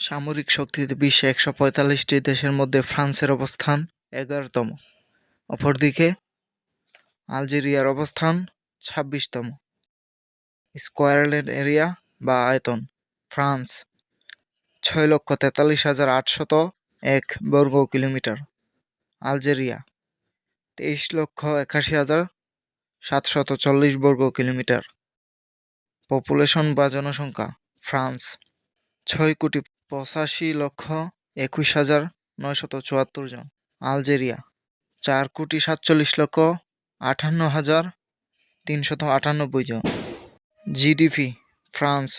সামরিক শক্তিতে বিশ্বে ১৪৫টি দেশের মধ্যে ফ্রান্সের অবস্থান ১১তম। অপরদিকে আলজেরিয়ার অবস্থান ২৬তম। স্কয়ারল্যান্ড এরিয়া বা আয়তন: ফ্রান্স ৬,৪৩,৮০১ বর্গ কিলোমিটার, আলজেরিয়া ২৩,৮১,৭৪০ বর্গ কিলোমিটার। পপুলেশন বা জনসংখ্যা: ফ্রান্স ৬,৮৫,২১,৯৭৪ জন, আলজেরিয়া ৪,৪৭,৫৮,৩৯৮ জন। জিডিপি: ফ্রান্স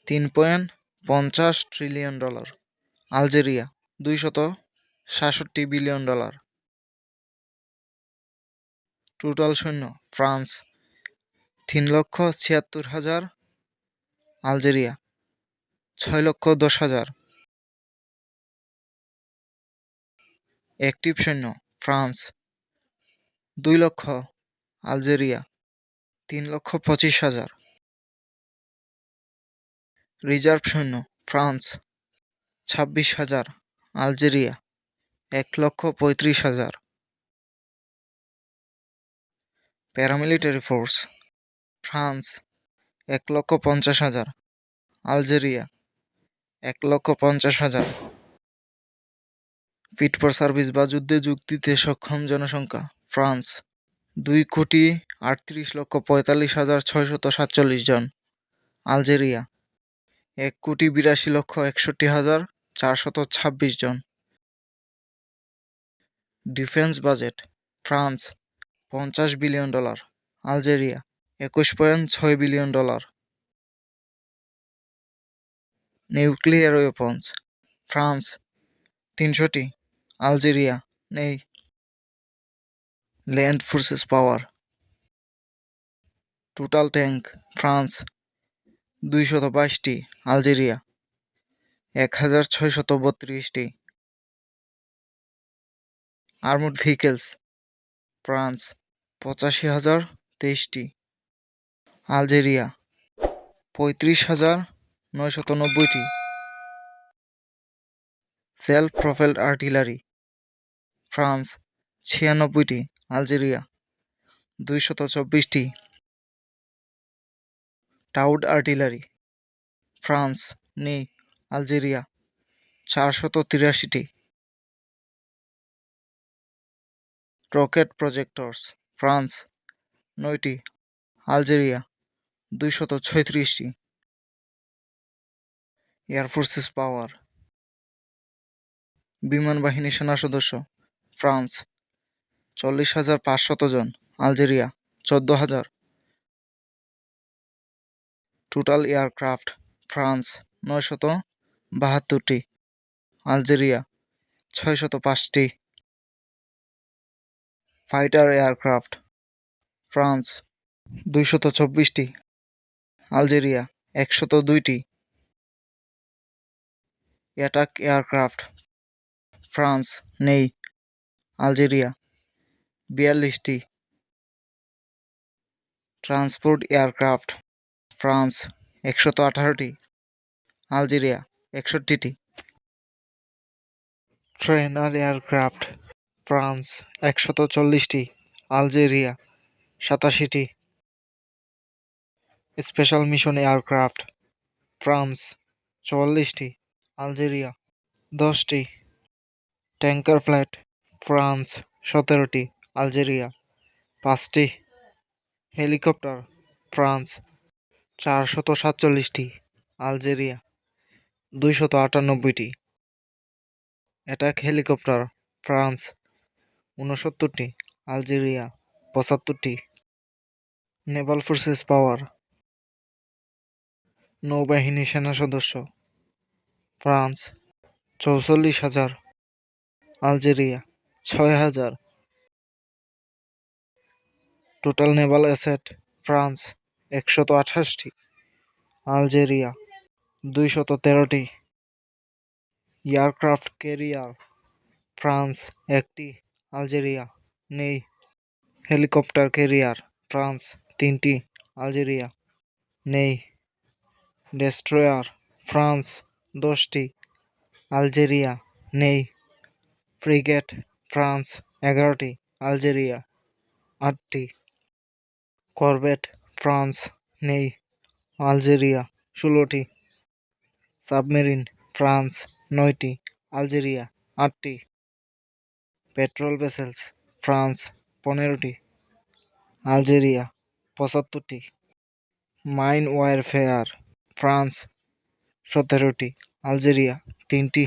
$৩.৫০ ট্রিলিয়ন, আলজেরিয়া $২৬৭ বিলিয়ন। টোটাল সৈন্য: ফ্রান্স ৩,৭৬,০০০, আলজেরিয়া ৬,১০,০০০। অ্যাক্টিভ সৈন্য: ফ্রান্স ২ লক্ষ, আলজেরিয়া ৩,২৫,০০০। রিজার্ভ সৈন্য: ফ্রান্স ২৬,০০০, আলজেরিয়া ১,৩৫,০০০। প্যারামিলিটারি ফোর্স: ফ্রান্স ১,৫০,০০০, আলজেরিয়া ১,৫০,০০০। ফিট ফর সার্ভিস বা যুদ্ধে যোগ দিতে সক্ষম জনসংখ্যা: ফ্রান্স ২,৩৮,৪৫,৬৪৭ জন, আলজেরিয়া ১,৮২,৬১,৪২৬ জন। Defence budget: France $৫০ billion, Algeria $২১.৬ বিলিয়ন। নিউক্লিয়ার ওয়েপন্স: ফ্রান্স ৩০০টি, আলজেরিয়া নেই। Land forces power: total tank: France ২২২টি, আলজেরিয়া ১,৬৩২টি। আর্মড ভেহিকেলস: ফ্রান্স ৮৫,০২৩টি, আলজেরিয়া ৩৫,৯৯০টি। সেলফ প্রোপেলড আর্টিলারি: ফ্রান্স ৯৬টি, আলজেরিয়া ২২৪টি। টাউড আর্টিলারি: ফ্রান্স নেই, আলজেরিয়া ৪৮৩টি। রকেট প্রজেক্টরস: ফ্রান্স ৯টি, আলজেরিয়া ২৩৬টি। এয়ার ফোর্সেস পাওয়ার: বিমান বাহিনী সেনা সদস্য: ফ্রান্স ৪০,৫০০ জন, আলজেরিয়া ১৪,০০০। টোটাল এয়ারক্রাফট: ফ্রান্স ৯৭২টি, আলজেরিয়া ৬০৫টি। ফাইটার এয়ারক্রাফট: ফ্রান্স ২২৪টি, আলজেরিয়া ১০২টি। অ্যাটাক এয়ারক্রাফট: ফ্রান্স নেই, আলজেরিয়া ৪২টি। ট্রান্সপোর্ট এয়ারক্রাফট: ফ্রান্স ১১৮টি, আলজেরিয়া ৬১টি। ট্রেনার এয়ারক্রাফট: ফ্রান্স ১৪০টি, আলজেরিয়া ৮৭টি। স্পেশাল মিশন এয়ারক্রাফট: ফ্রান্স ৪৪টি, আলজেরিয়া ১০টি। ট্যাঙ্কার ফ্লাইট: ফ্রান্স ১৭টি, আলজেরিয়া ৫টি। হেলিকপ্টার: ফ্রান্স ৪৪৭টি, আলজেরিয়া ২৯৮টি। অ্যাটাক হেলিকপ্টার: ফ্রান্স ৬৯টি, আলজেরিয়া ৭৫টি। নেভাল ফোর্সেস পাওয়ার: নৌবাহিনী সেনা সদস্য: ফ্রান্স ৪৪,০০০, আলজেরিয়া ৬,০০০। টোটাল নেভাল অ্যাসেট: ফ্রান্স ১২৮টি, আলজেরিয়া ২১৩টি। এয়ারক্রাফট ক্যারিয়ার: ফ্রান্স ১টি, আলজেরিয়া নেই। হেলিকপ্টার ক্যারিয়ার: ফ্রান্স ৩টি, আলজেরিয়া নেই। ডেস্ট্রয়ার: ফ্রান্স 10টি। আলজেরিয়া নেই। ফ্রিগেট ফ্রান্স 11টি। আলজেরিয়া 8টি। করভেট ফ্রান্স নেই। আলজেরিয়া 16টি। সাবমেরিন ফ্রান্স 9টি। আলজেরিয়া 8টি। পেট্রোল ভেসেলস ফ্রান্স 15টি। আলজেরিয়া 75টি। মাইন ওয়ারফেয়ার ফ্রান্স 17টি। আলজেরিয়া 3টি।